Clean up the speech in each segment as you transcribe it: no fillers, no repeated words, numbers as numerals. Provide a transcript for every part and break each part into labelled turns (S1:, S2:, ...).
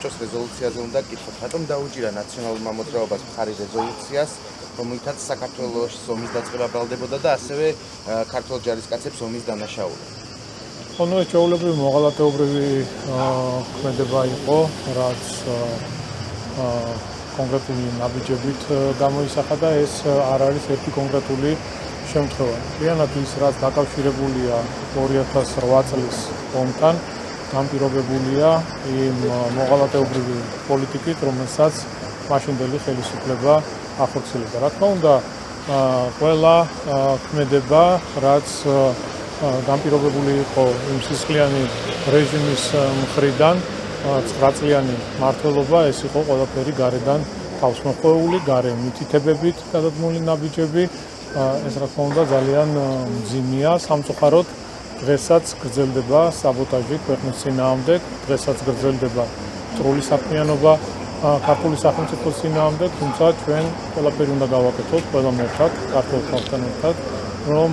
S1: რეზოლუციაზე უნდა გითხოთ, რატომ დაუჭირა ნაციონალურმა მოძრაობას მხარი რეზოლუციას, რომელთაც საქართველოს ომის დაწყება ბრალდებოდა და ასევე ქართულ ჯარისკაცებს ომის დანაშაული.
S2: Ono ეჩეულებრივი მოღალატეობრივი ქმედება იყო, რაც კონკრეტული ნაბიჯებით გამოისახა და ეს არ არის ერთი კონკრეტული შემთხვევა. Მთლიანად ის, რაც დაკავშირებულია 2008 წლის ომთან, განპირობებულია იმ მოღალატეობრივი პოლიტიკით, რომელსაც მაშინდელი ხელისუფლება ახორციელებდა. Რა თქმა უნდა, ყველა ქმედება, რაც განპირობებული იყო იმ სისხლიანი რეჟიმის მხრიდან, 9 წლიანი მმართველობა, ეს იყო ყველაფერი გარედან თავსმოხვეული, გარე მითითებებით გადადგმული ნაბიჯები. ეს რა თქმა უნდა ძალიან მძიმეა სამწუხაროდ. დღესაც გრძელდება საბოტაჟი ქვეყნის წინააღმდეგ, დღესაც გრძელდება მტრული საქმიანობა ქართული სახელმწიფოს წინააღმდეგ, თუმცა ჩვენ ყველაფერი უნდა გავაკეთოთ ყველა ერთად, ქართულ ხალხთან ერთად, რომ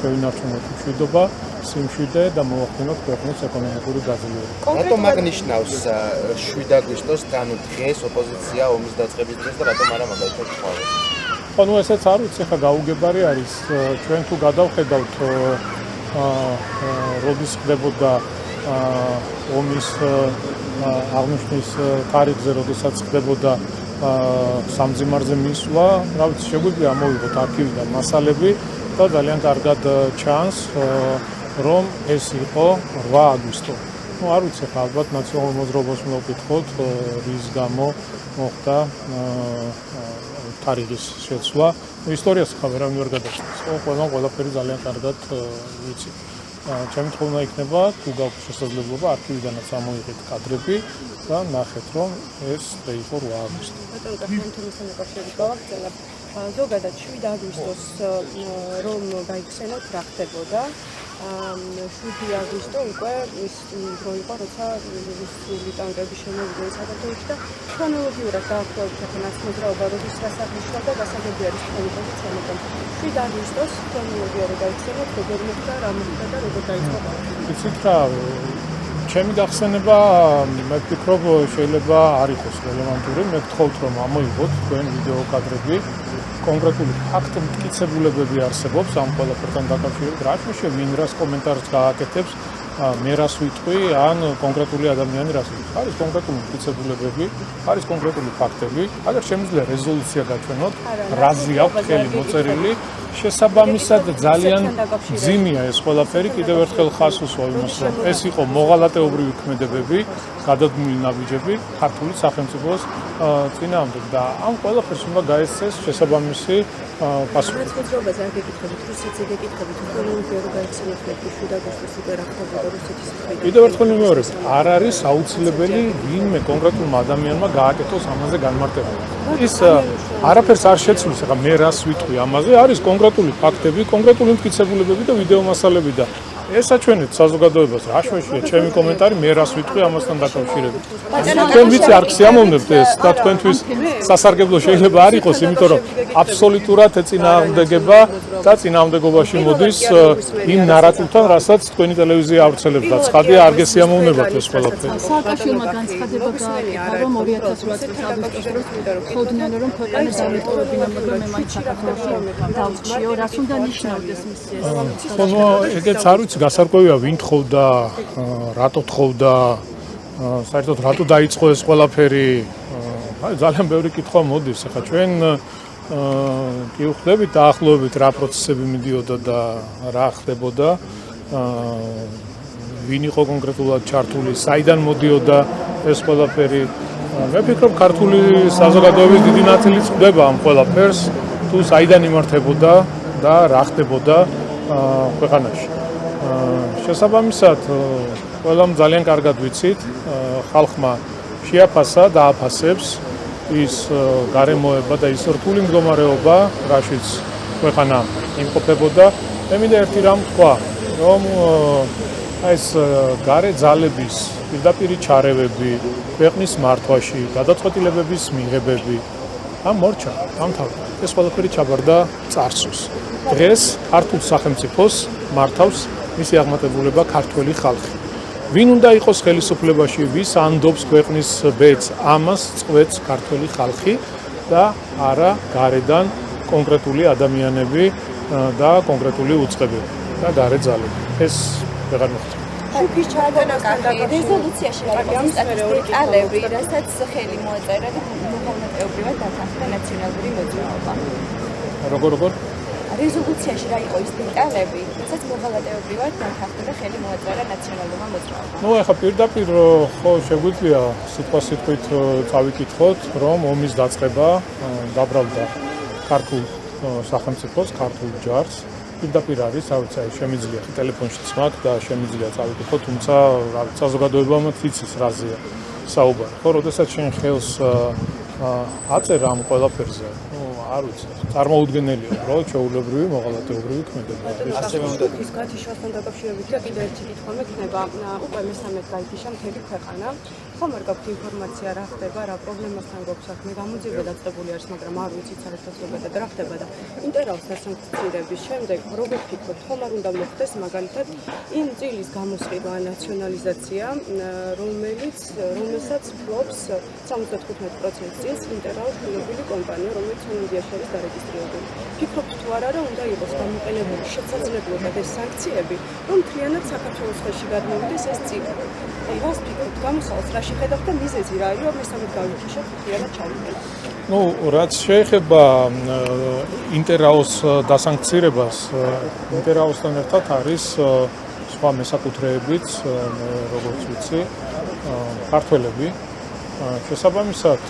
S2: შევინარჩუნოთ მშვიდობა, სიმშვიდე და მოვახდინოთ ქვეყნის ეკონომიკური გაძლიერება.
S1: რატომ აღნიშნავს 7 აგვისტოს, ანუ დღეს ოპოზიცია ომის დაწყების დღეს და რატომ არა მაგალითად ხვალეს?
S2: ანუ ესეც არ ვიცი, ხა გაუგებარი არის, ჩვენ თუ გადავხედავთ როდის ხდებოდა ომის აღნიშვნის თარიღზე, როდესაც ხდებოდა სამძიმარზე მისვლა, რა ვიცი, შეგვიძლია ამოვიღოთ არქივიდან მასალები და ძალიან კარგად ჩანს, რომ ეს იყო 8 აგვისტო. არ ვიცი, ხა ალბათ ნაციონალურ მოძრაობას უნდა ვკითხოთ, რის გამო მოხდა თარიღის შეცვლა. ისტორიას ხა ვერავინ ვერ გადასცემს. ყველაფერი ძალიან კარგად ვიცი. ჩემი თხოვნა იქნება, თუ გაქვთ შესაძლებლობა, არქივიდანაც ამოიღეთ კადრები და ნახეთ, რომ ეს იყო 8 აგვისტო.
S3: ბატონო, კახეთთან აკავშირებით გავაგრძელებ. ზოგადად 7 აგვისტოს რომ გაიხსენოთ, რა ხდებოდა? 7 აგვისტო უკვე ის დრო იყო, როცა რუსული ტანკები შემოვიდნენ საქართველოში და ქრონოლოგიურად დაახლოებით ახლა მოძრაობა როდის რას აღნიშნავდა, გასაგები არის თქვენი პოზიცია, მაგრამ 7 აგვისტოს ქრონოლოგია რო გაიხსენოთ, როგორ მოხდა, რა მოხდა და როგორ დაიწყო?
S2: იცით რა, ჩემი გახსენება, მე ვფიქრობ, შეიძლება არ იყოს რელევანტური, მე გთხოვთ, რომ ამოიღოთ თქვენ ვიდეო კადრები. კონკრეტული ფაქტ-მტკიცებულებები არსებობს ამ ყველაფერთან დაკავშირებით, რა შეიძლება ვინ რას კომენტარს გააკეთებს, მე რას ვიტყვი, ან კონკრეტული ადამიანი რას ვიტყვი. არის კონკრეტული მტკიცებულებები, არის კონკრეტული ფაქტები, აგერ შემიძლია რეზოლუცია გაჩვენოთ, რაზე აქვს ხელი მოწერილი, შესაბამისად ძალიან მძიმეა ეს ყველაფერი, კიდევ ერთხელ ხაზს უსვავ იმას, რომ ეს იყო მოღალატეობრივი ქმედებები, გადადგმული ნაბიჯები ქართული სახელმწიფოს წინააღმდეგ და ამ ყველაფერს უნდა გაეცეს შესაბამისი პასუხი.
S3: მოძრაობას არ გეკითხებით, რუსეთზე გეკითხებით, ქრონოლოგია რო გაიხსენოთ, მე 7 აგვისტოს უკვე რა ხდებოდა რუსეთის მხრიდან.
S2: კიდევ ერთხელ ვიმეორებ, არ არის აუცილებელი ვინმე კონკრეტულმა ადამიანმა გააკეთოს ამაზე განმარტება. ის არაფერს არ შეცვლის, ახლა მე რას ვიტყვი ამაზე, არის კონკრეტული ფაქტები, კონკრეტული მტკიცებულებები და ვიდეო მასალები და ესაჩვენეთ საზოგადოებას, რა შეშია ჩემი კომენტარი, მე რას ვიტყვი ამასთან დაკავშირებით. თქვენ ვიცი არ გსიამოვნებთ ეს და თქვენთვის სასარგებლო შეიძლება არ იყოს, იმიტომ რომ აბსოლუტურად ეწინააღმდეგება და წინააღმდეგობაში მოდის იმ ნარატივთან, რასაც თქვენი ტელევიზია ავრცელებს და ცხადია არ გესიამოვნებათ ეს ყველაფერი.
S4: სააკაშვილმა განცხადება გააკეთა, რომ 2008 წლის აგვისტოს დროს ხოდნენ, რომ ქვეყანა დამეტოვებინა, მაგრამ მე მაინც საქართველოში დავწიო, რას უნდა ნიშნავდეს მისი ეს?
S2: ხო, ეგეც არ ვიცი, გასარკვევია ვინ თხოვდა, რატო თხოვდა, საერთოდ რატო დაიწყო ეს ყველაფერი. ძალიან ბევრი კითხვა მოდის. ახლა ჩვენ კი ვხვდებით დაახლოებით რა პროცესები მიდიოდა და რა ხდებოდა. ვინ იყო კონკრეტულად ჩართული, საიდან მოდიოდა ეს ყველაფერი. მე ვფიქრობ, ქართული საზოგადოების დიდი ნაწილიც ხვდება ამ ყველაფერს, თუ საიდან იმართებოდა და რა ხდებოდა ქვეყანაში. შესაბამისად, ყველამ ძალიან კარგად ვიცით, ხალხმა შეაფასა და აფასებს ის გარემოება და ის რთული მდგომარეობა, რაშიც ქვეყანა იმყოფებოდა. მე მინდა ერთი რამ თქვა, რომ ეს გარე ძალების პირდაპირი ჩარევები, ქვეყნის მართვაში, გადაწყვეტილებების მიღებები, ამ მორჩა, დამთავრდა. ეს ყველაფერი ჩაბარდა წარსულს. დღეს ქართულ სახელმწიფოს მართავს მისი აღმატებულება ქართველი ხალხი. ვინ უნდა იყოს ხელისუფლებაში, ვის ანდობს ქვეყნის ბედს, ამას წყვეტს ქართველი ხალხი და არა გარედან კონკრეტული ადამიანები და კონკრეტული უწყებები და გარე ძალები. ეს ვეღარ მოხდა.
S3: შუქის ჩაატარებასთან დაკავშირებით
S5: რეზოლუციაში რა იყო სტატისტიკალები, რასაც ხელი მოაწერა და მოხალხეობრივად დათანხმდა ნაციონალური მოძრაობა.
S2: როგორ?
S5: რეზოლუციაში რა იყო ის დეტალები, რასაც მოხალხეობრივად დათანხმდა და ხელი მოაწერა ნაციონალურმა მოძრაობამ.
S2: ნუ ახლა პირდაპირ ხო შეგვიძლია სიტყვით წავიკითხოთ, რომ ომის დაწყება დაბრალდა ქართულ სახელმწიფოს, ქართულ ჯარს. პირდაპირ არის, რაცა შემიძლია ტელეფონშიც მაქვს და შემიძლია წავიკითხოთ, თუმცა საზოგადოებამ იცის რაზეა საუბარი. ხო, როდესაც შენ ხელს აწერა ამ ყველაფერზე, არ ვიცი, წარმოუდგენელია, რომ ჩვეულებრივი მოღალატეობრივი ქმედება არის.
S1: ასევე უნდა
S3: ის გათიშვასთან დაკავშირებით და კიდევ ერთი კითხვა მექნება, უკვე მესამედ გაითიშა მთელი ქვეყანა. ხომ არ გაქვთ ინფორმაცია რა ხდება, რა პრობლემასთან გვაქვს საქმე, გამოძიება დაწყებული არის, მაგრამ არ ვიცით საერთოდ ზოგადად რა ხდება და ინტერაუს დასანქცირების შემდეგ როგორ ფიქრობთ, ხომ არ უნდა მოხდეს მაგალითად იმ წილის გამოსყიდვა, ნაციონალიზაცია, რომელსაც ფლობს 75% წილს ინტერაუს შვილობილი კომპანია, რომელიც ინდიაში არის დარეგისტრირებული. ფიქრობთ თუ არა, რომ უნდა იყოს გამოყენებული შესაძლებლობად ეს სანქციები, რომ მთლიანად საქართველოს ხელში გადმოვიდეს ეს წილი. აი, რას ფიქრობთ, გამოსავალს რა შეხედავთ და მიზეზი რა არის, რომ მესამედ გავიქიშოთ მთლიანად ჩავიდგეთ?
S2: ნუ, რაც შეეხება ინტერაუს დასანქცირებას, ინტერაუსთან ერთად არის სხვა მესაკუთრეებიც, როგორც ვიცი, ქართველები. შესაბამისად,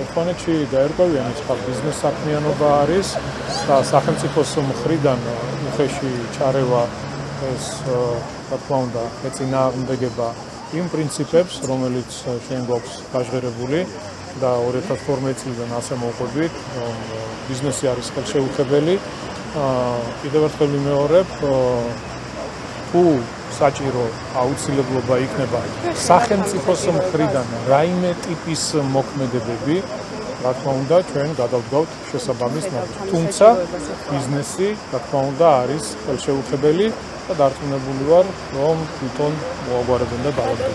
S2: ერთმანეთში დაერკვევიან, სხვა ბიზნეს საქმიანობა არის და სახელმწიფოს მხრიდან უხეში ჩარევა ეს, რა თქმა უნდა, ეწინააღმდეგება იმ პრინციპებს, რომელიც ჩვენ გვაქვს გაჟღერებული და 2012 წლიდან ასე მოვყვებით, რომ ბიზნესი არის ხელშეუხებელი. კიდევ ერთხელ ვიმეორებ, თუ საჭირო აუცილებლობა იქნება სახელმწიფოს მხრიდან რაიმე ტიპის მოქმედებები, რა თქმა უნდა, ჩვენ გადავდგავთ შესაბამის ნორმებს. თუმცა ბიზნესი, რა თქმა უნდა, არის ხელშეუხებელი და დარწმუნებული ვარ, რომ თვითონ მოაგვარებენ და დავადგენ.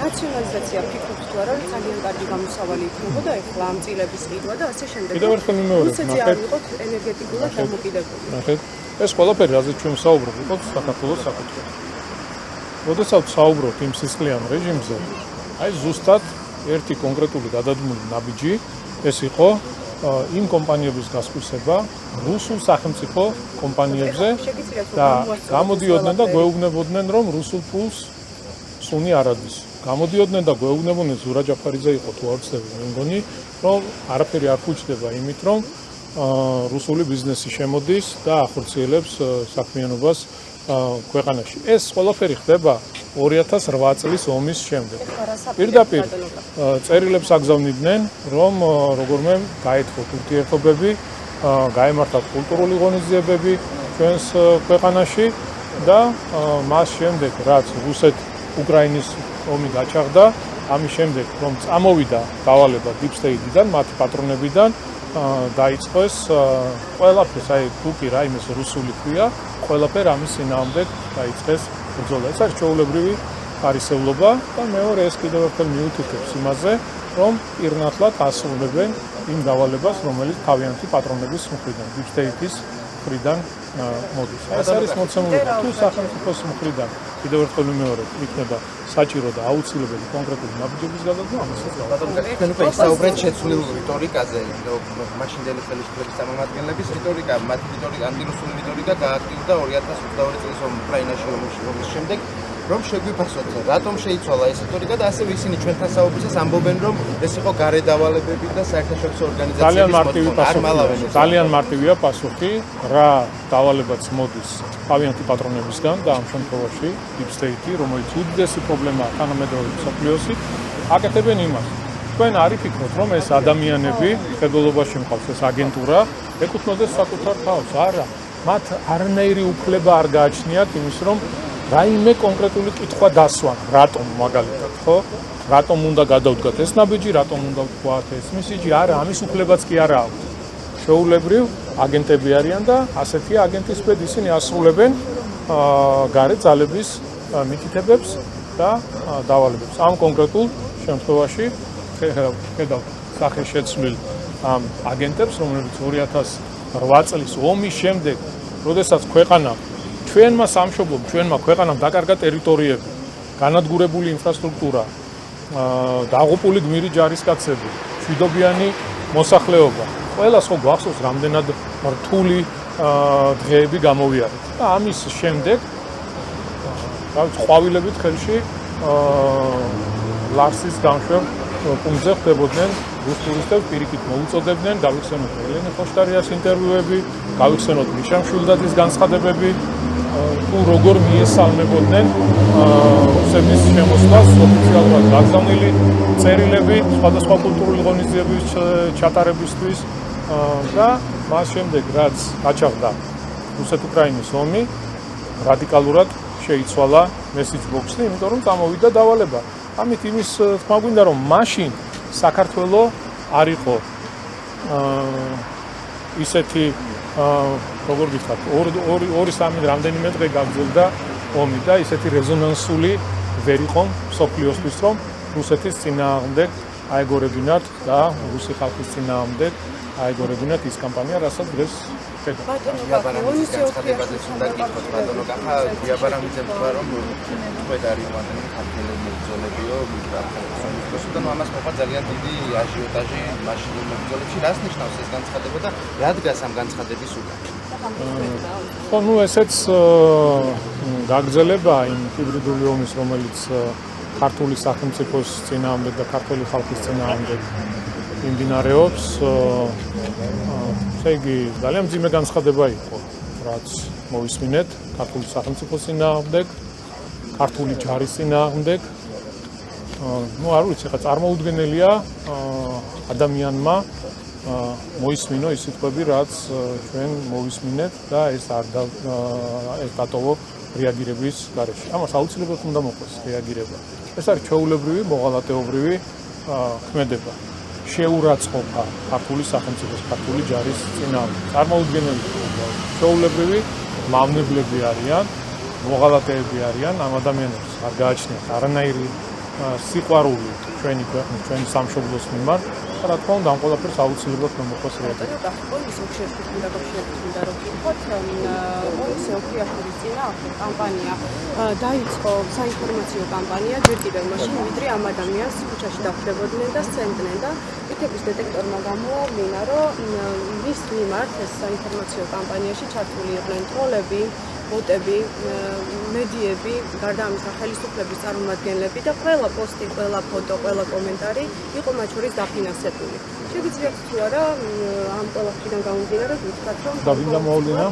S3: ნაციონალიზაცია ფიქრობთ თუ არა, რომ ძალიან კარგი გამოსავალი იქნებოდა ეხლა ამ წილების ყიდვა და ასე შემდეგ.
S2: კიდევ ერთხელ ვიმეორებ,
S3: ნახეთ, ენერგეტიკულად დამოკიდებული.
S2: ნახეთ, ეს ყველაფერი, რაზეც ჩვენ ვსაუბრობთ, იყო საქართველოს საკუთრება. როდესაც ვსაუბრობთ იმ სისხლიან რეჟიმზე, აი ზუსტად ერთი კონკრეტული გადადგმული ნაბიჯი ეს იყო იმ კომპანიების გასხვისება რუსულ სახელმწიფო კომპანიებზე და გამოდიოდნენ და გვეუბნებოდნენ, რომ რუსულ ფულს სუნი არ ადის. გამოდიოდნენ და გვეუბნებოდნენ, ზურა ჯაფარიძე იყო თუ არ ვცდები, მე მგონი, რომ არაფერი არ ფუჭდება იმით, რომ რუსული ბიზნესი შემოდის და ახორციელებს საქმიანობას ქვეყანაში. ეს ყველაფერი ხდება 2008 წლის ომის შემდეგ. პირდაპირ წერილებს აგზავნიდნენ, რომ როგორმე გაეთხოთ ურთიერთობები, გაემართათ კულტურული ღონისძიებები ჩვენს ქვეყანაში და მას შემდეგ, რაც რუსეთ-უკრაინის ომი გაჩაღდა, ამის შემდეგ, რომ წამოვიდა დავალება Deep State-დან, მათი პატრონებიდან, დაიწყოს ყველაფერს, აი თუ კი რაიმეს რუსული ქვია, ყველაფერი ამის წინააღმდეგ დაიწყეს ბრძოლა. ეს არის ჩვეულებრივი ხარისეულობა და მეორე ეს კიდევ ერთხელ მიუთითებს იმაზე, რომ პირნათლად ასრულებენ იმ დავალებას, რომელიც თავიანთი პატრონების მხრიდან, Deep State-ის მხრიდან მოდის. ეს არის მოცემულობა. თუ სახელმწიფოს მხრიდან კიდევ ერთხელ ვიმეორებ, იქნება საჭირო და აუცილებელი კონკრეტული ნაბიჯების გადადგმა, ამასაც
S1: თქვენ უკვე ისაუბრეთ შეცვლილ რიტორიკაზე, მაშინდელი ხელისუფლების წარმომადგენლების რიტორიკა, მათი რიტორიკა, ანტირუსული რიტორიკა გააქტიურდა 2022 წლის უკრაინაში ომის შემდეგ, რომ შეგვიფასოთ, რატომ შეიცვალა ეს რიტორიკა და ასევე ისინი ჩვენთან საუბრისას ამბობენ, რომ ეს იყო გარე დავალებები და საერთაშორისო ორგანიზაციების
S2: მოთხოვნით. ძალიან მარტივია პასუხი, რა დავალებაც მოდის თავიანთი პატრონებისგან და ამ შემთხვევაში Deep State, რომელიც უდიდესი პრობლემაა თანამედროვე მსოფლიოსი, აკეთებენ იმას. თქვენ არ იფიქროთ, რომ ეს ადამიანები, ხელდელობაში მყავს ეს აგენტურა, ეკუთვნოდეს საკუთარ თავს? არა, მათ არანაირი უფლება არ გააჩნიათ იმის, რომ რაიმე კონკრეტული კითხვა დასვან, რატომ მაგალითად, ხო? რატომ უნდა გადავდგათ ეს ნაბიჯი, რატომ უნდა ვთქვათ ეს მისიჯი? არა, ამის უფლებაც კი არა აქვთ. შეულებრივ აგენტები არიან და ასეთი აგენტის ბედ ისინი ასრულებენ გარე ძალების მითითებებს და დავალებებს. ამ კონკრეტულ შემთხვევაში ხედავთ სახეშეცვლილ ამ აგენტებს, რომლებიც 2008 წლის ომის შემდეგ, როდესაც ქვეყანამ ჩვენმა სამშობლომ, ჩვენმა ქვეყანამ დაკარგა ტერიტორიები, განადგურებული ინფრასტრუქტურა, დაღუპული გმირი ჯარისკაცები, მშვიდობიანი მოსახლეობა. ყველას ხო გვახსოვს, რამდენად რთული დღეები გამოვიარეთ. და ამის შემდეგ ყვავილებით ხელში ლარსის გამშვებ პუნქტზე ხდებოდნენ რუს ტურისტებს, პირიქით მოუწოდებდნენ, გავიხსენოთ ელენე ხოშტარიას ინტერვიუები, გავიხსენოთ მიშა მშვილდაძის განცხადებები, თუ როგორ მიესალმებოდნენ რუსების შემოსვლას, ოფიციალურად გაგზავნილი წერილები სხვადასხვა კულტურული ღონისძიებების ჩატარებისთვის და მას შემდეგ რაც გაჩაღდა რუსეთ-უკრაინის ომი, რადიკალურად შეიცვალა message box-ი, იმიტომ რომ წამოვიდა დავალება. ამით იმის თქმა გვინდა, რომ მაშინ საქართველოს არ იყო ისეთი როგორ გითხრათ, 2-3 რამდენიმე დღე გაგრძელდა ომი და ისეთი რეზონანსული ვერ იყო მსოფლიოსთვის, რომ რუსეთის წინააღმდეგ აეგორებინათ და რუსი ხალხის წინააღმდეგ აეგორებინათ ის კამპანია, რასაც დღეს ხედავთ.
S1: ბიაბარამიძის განცხადებაზე უნდა გითხრათ, ბატონო კახა, ბიაბარამიძე თქვა, რომ თქვენ არის ქართველი მებრძოლებიო, და ამას მოყვა ძალიან დიდი აჟიოტაჟი მაშინ მებრძოლებში. რას ნიშნავს ეს განცხადება და რა დგას ამ განცხადების უკან?
S2: ხო, ნუ ესეც გაგრძელებაა იმ ჰიბრიდული ომის, რომელიც ქართული სახელმწიფოს წინააღმდეგ და ქართული ხალხის წინააღმდეგ მიმდინარეობს. ესე იგი, ძალიან მძიმე განცხადება იყო, რაც მოვისმინეთ ქართული სახელმწიფოს წინააღმდეგ, ქართული ჯარის წინააღმდეგ. ნუ არ ვიცი, ხა წარმოუდგენელია ადამიანმა მოისმინო ის სიტყვები, რაც ჩვენ მოვისმინეთ და ეს არ დატოვო რეაგირების გარეშე. ამას აუცილებლად უნდა მოხდეს რეაგირება. ეს არის ჩვეულებრივი, მოღალატეობრივი ქმედება. შეურაცხყოფა ქართული სახელმწიფოს, ქართული ჯარის წინააღმდეგ. წარმოუდგენელია. ჩვეულებრივი მავნებლები არიან, მოღალატეები არიან, ამ ადამიანებს არ გააჩნიათ არანაირი სიყვარული ჩვენი ქვეყნის, ჩვენი სამშობლოს მიმართ. რა თქმა უნდა, ამ ყველაფერს აუცილებლად მოხდეს რეაგირება.
S3: ომის ურთიერთობის დაკავშირებით რომ ვთქვათ, ომის ურთიერთობის წინააღმდეგ კამპანია დაიწყო საინფორმაციო კამპანია ჯერ კიდევ მაშინ, ვიდრე ამ ადამიანს ქუჩაში დახვდებოდნენ და სცემდნენ და ვითების დეტექტორმა გამოავლინა, რომ მის მიმართ ეს საინფორმაციო კამპანიაში ჩართული იყვნენ ტროლები, ბოტები, მედიები, გარდა ამისა ხელისუფლების წარმომადგენლები და ყველა პოსტი, ყველა ფოტო, ყველა კომენტარი იყო მათ შორის დაფინანსებული. შეგიძლიათ თუ არა ამ ყველაფრიდან გამომდინარე ვთქვათ, რომ
S2: და ვინ გამოავლინა?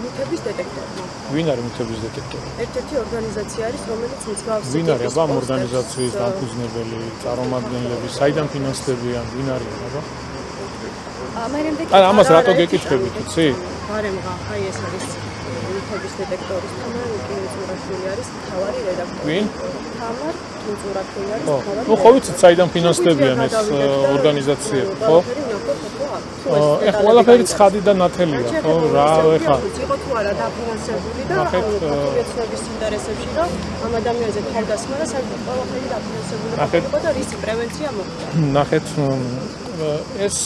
S3: მითების დეტექტორმა.
S2: ვინ არის მითების დეტექტორი?
S3: ერთ-ერთი ორგანიზაცია არის, რომელიც მსგავსი
S2: ვინ არის აბა ამ ორგანიზაციის დამფუძნებელი, წარმომადგენლები, საიდან ფინანსდებიან, ვინ არიან აბა? ამას რატო გეკითხებით, იცი?
S3: გარემღა, აი ეს არის მითების დეტექტორის თამარ კინწურაშვილი არის მთავარი რედაქტორი.
S2: ვინ?
S3: თამარ კინწურაშვილი არის მთავარი.
S2: ნუ ხო ვიცით, საიდან ფინანსდებიან ეს ორგანიზაციები, ხო? ეხლა ყველაფერი ცხადი და ნათელია, ხო? რა ეხლა?
S3: იყო თუ არა დაფინანსებული და ქართულების ინტერესებში რომ ამ ადამიანზე თავდასხმა და საერთოდ ყველაფერი დაფინანსებული იყო და რისი პრევენცია მოხდა.
S2: ნახეთ, ეს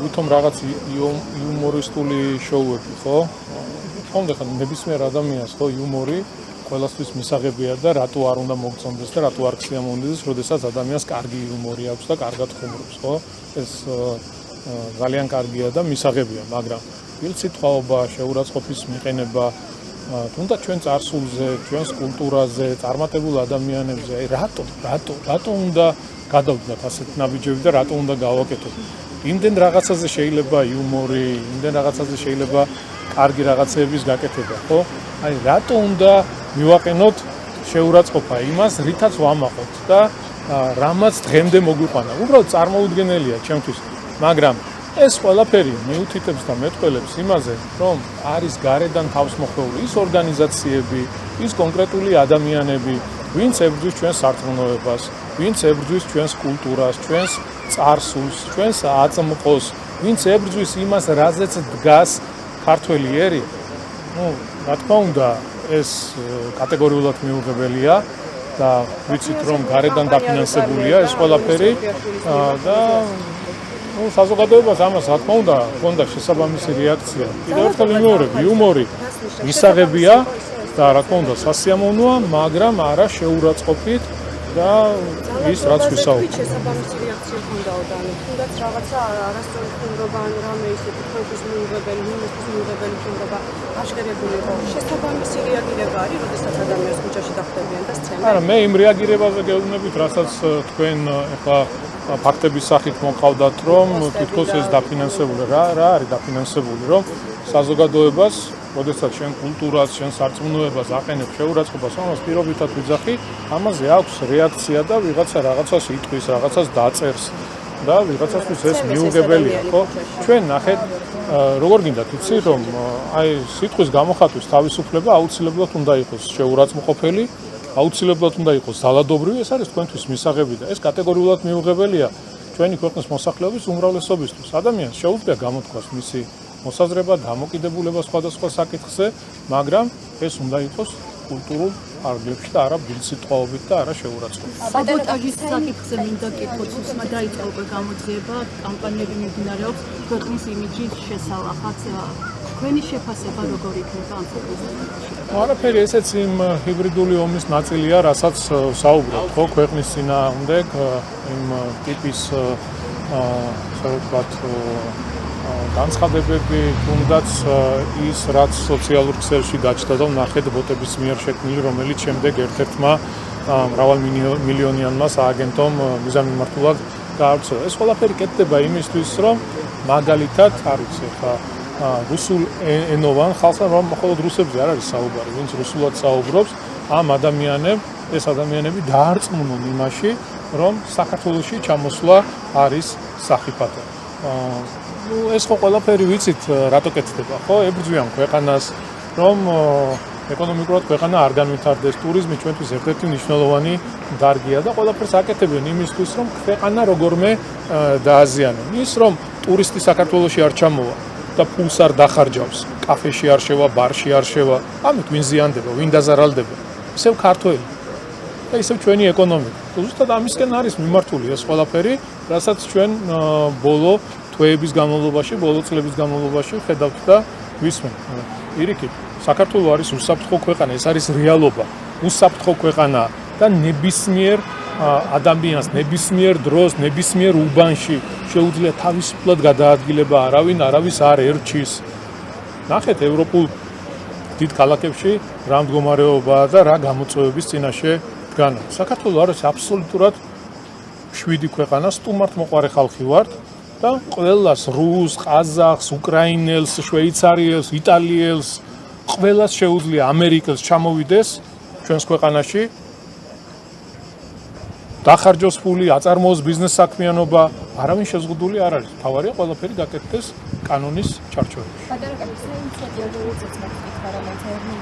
S2: ვითომ რაღაც იუმორისტული შოუები, ხო? ხონდა ხან ნებისმიერ ადამიანს ხო იუმორი ყველასთვის მისაღებია და რატო არ უნდა მოგწონდეს და რატო არ ქსიამოვნდეს, როდესაც ადამიანს კარგი იუმორი აქვს და კარგად ხუმრობს, ხო? ეს ძალიან კარგია და მისაღებია, მაგრამ ილციტყვაობა, შეურაცხყოფის მიყენება, თუნდაც ჩვენ წარსულზე, ჩვენს კულტურაზე, წარმატებულ ადამიანებზე, აი რატო უნდა გადავდგათ ასეთ ნაბიჯები და რატო უნდა გავაკეთოთ? იმდენ რაღაცაზე შეიძლება იუმორი, იმდენ რაღაცაზე შეიძლება კარგი რაღაცების გაკეთება, ხო? აი რატო უნდა მივაყენოთ შეურაცხყოფა იმას, რითაც ვამაყობთ და რამაც დღემდე მოგვიყვანა. უბრალოდ წარმოუდგენელია ჩემთვის, მაგრამ ეს ყველაფერი მიუთითებს და მეტყველებს იმაზე, რომ არის გარედან თავს მოხვეული ის ორგანიზაციები, ის კონკრეტული ადამიანები, ვინც ებრძვის ჩვენს სარწმუნოებას, ვინც ებრძვის ჩვენს კულტურას, ჩვენს წარსულს, ჩვენს აწმყოს, ვინც ებრძვის იმას, რაზეც დგას ქართველი ერი. რა თქმა უნდა, ეს კატეგორიულად მიუღებელია და ვიცით რომ გარედან დაფინანსებულია ეს ყველაფერი და ну საზოგადოებას ამას რა თქმა უნდა ჰქონდა შესაბამისი რეაქცია. კიდევ ერთხელ ვიმეორებ, იუმორი მისაღებია და რა თქმა უნდა სასიამოვნოა, მაგრამ არა შეურაცხყოფით და ის რაც ვისაუბრეთ.
S3: შესაბამისი რეაქცია ჰქონდაო და თუნდაც რაღაცა არასწორი ხუმრობა ან რამე ისეთი თქვენთვის მიუღებელი, მინისთვის მიუღებელი ხუმრობა აშკარებული იყო. შესაბამისი რეაგირება არის, როდესაც ადამიანს ქუჩაში დახვდებიან და სცემენ.
S2: არა, მე იმ რეაგირებაზე გეუბნებით, რასაც თქვენ ახლა ფაქტების სახით მოყავდათ, რომ თითქოს ეს დაფინანსებული რა არის დაფინანსებული, რომ საზოგადოებას, როდესაც შენ კულტურას, შენ სარწმუნოებას აყენებ შეურაცხყოფას, ამას პირობითად ვიძახი, ამაზე აქვს რეაქცია და ვიღაცა რაღაცას იტყვის, რაღაცას დაწერს და ვიღაცასთვის ეს მიუღებელია, ხო? ჩვენ ნახეთ, როგორ გინდათ, იცი, რომ აი სიტყვის გამოხატვის თავისუფლება აუცილებლად უნდა იყოს შეურაცხმყოფელი, აუცილებლად უნდა იყოს ძალადობრივი, ეს არის თქვენთვის მისაღები და ეს კატეგორიულად მიუღებელია ჩვენი ქვეყნის მოსახლეობის უმრავლესობისთვის. ადამიანს შეუძლია გამოთქვას მისი მოსაზრება, დამოკიდებულება სხვადასხვა საკითხზე, მაგრამ ეს უნდა იყოს კულტურულ არგლებში და არა ბილსიტყვაობით და არა შეურაცხყოფით.
S4: საბოტაჟის საკითხზე მინდა კითხოთ, უსმა დაიწყო უკვე გამოძიება, კამპანიები მიმდინარეობს ქვეყნის იმიჯის შესალახად. თქვენი შეფასება როგორ იქნება ამ საკითხზე?
S2: არაფერი, ესეც იმ ჰიბრიდული ომის ნაწილია, რასაც საუბრობთ, ხო, ქვეყნის წინააღმდეგ იმ ტიპის ასე ვთქვათ განცხადებები, თუნდაც ის, რაც სოციალურ ქსელში გაჩნდა და ნახეთ ბოტების მიერ შექმნილი, რომელიც შემდეგ ერთ-ერთმა მრავალმილიონიანმა სააგენტომ მიზანმიმართულად გაავრცელა. ეს ყველაფერი კეთდება იმისთვის, რომ მაგალითად არის ხა რუსულ ენოვან ხალხთან, რომ მხოლოდ რუსებზე არ არის საუბარი, ვინც რუსულად საუბრობს, ამ ეს ადამიანები დაარწმუნონ იმაში, რომ საქართველოში ჩამოსვლა არის სახიფათო. ეს ხო ყველაფერი ვიცით, რატო კეთდება, ხო? ებრძვიან ქვეყანას, რომ ეკონომიკურად ქვეყანა არ განვითარდეს, ტურიზმი ჩვენთვის ერთ-ერთი მნიშვნელოვანი დარგია და ყველაფერს აკეთებენ იმისთვის, რომ ქვეყანა როგორმე დააზიანონ. ის რომ ტურისტი საქართველოში არ ჩამოვა და ფულს არ დახარჯავს, კაფეში არ შევა, ბარში არ შევა, ამით ვინ ზიანდება, ვინ დაზარალდება? ისევ ქართველი და ისევ ჩვენი ეკონომიკა. ზუსტად ამისკენ არის მიმართული ეს ყველაფერი, რასაც ჩვენ ბოლო თვეების განმავლობაში, ბოლო წლების განმავლობაში ხედავთ და ვისმენთ. პირიქით, საქართველო არის უსაფრთხო ქვეყანა, ეს არის რეალობა. უსაფრთხო ქვეყანა და ნებისმიერ ადამიანს, ნებისმიერ დროს, ნებისმიერ უბანში შეუძლია თავისუფლად გადაადგილება, არავის არ ერჩის. ნახეთ ევროპულ დიდ ქალაქებში რა მდგომარეობაა და რა გამოწვევების წინაშე დგანა. საქართველო არის აბსოლუტურად შვიდი ქვეყანა, სტუმართ მოყვარე ხალხი ვართ და ყველას რუს, ყაზახს, უკრაინელს, შვეიცარიელს, იტალიელს, ყველას შეუძლია ამერიკელს ჩამოვიდეს ჩვენს ქვეყანაში. დახარჯოს ფული, აწარმოოს ბიზნეს საქმიანობა, არავინ შეზღუდული არ არის. თავარია ყველაფერი გაკეთდეს კანონის ჩარჩოებში.
S5: ბატონო კაცი, საინიციატივო როლიც მოგკითხა, რომელიც ეროვნულ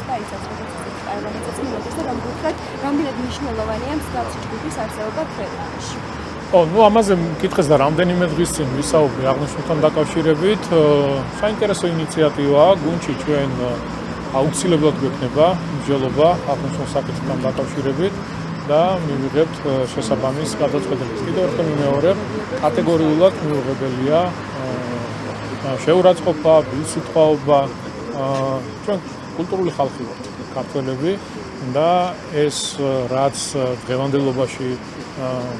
S5: დაიცაცხადებს პარლამენტის მიმოდის და რომ გითხრათ, რამდენად მნიშვნელოვანია მსგავსი ჯგუფის არსებობა ქვეყანაში.
S2: ნუ ამაზე მკითხეს და რამდენიმე დღის წინ ვისაუბრე აღნიშნულთან დაკავშირებით. საინტერესო ინიციატივაა, გუნდში ჩვენ აუცილებლად გვექნება მსჯელობა აღნიშნულ საკითხთან დაკავშირებით და მივიღებთ შესაბამის გადაწყვეტილებას. კიდევ ერთხელ ვიმეორებ, კატეგორიულად მიუღებელია შეურაცხყოფა, ბილსიტყვაობა. ჩვენ კულტურული ხალხი ვართ, ქართველები და ეს რაც დღევანდელობაში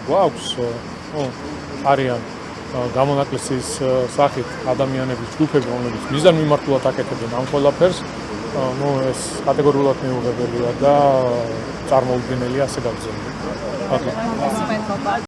S2: გვაქვს, არიან გამონაკლისის სახით ადამიანების ჯგუფები, რომლებიც მიზანმიმართულად აკეთებენ ამ ყველაფერს, ეს კატეგორიულად მიუღებელია და წარმოუდგენელია ასე გაგრძელება.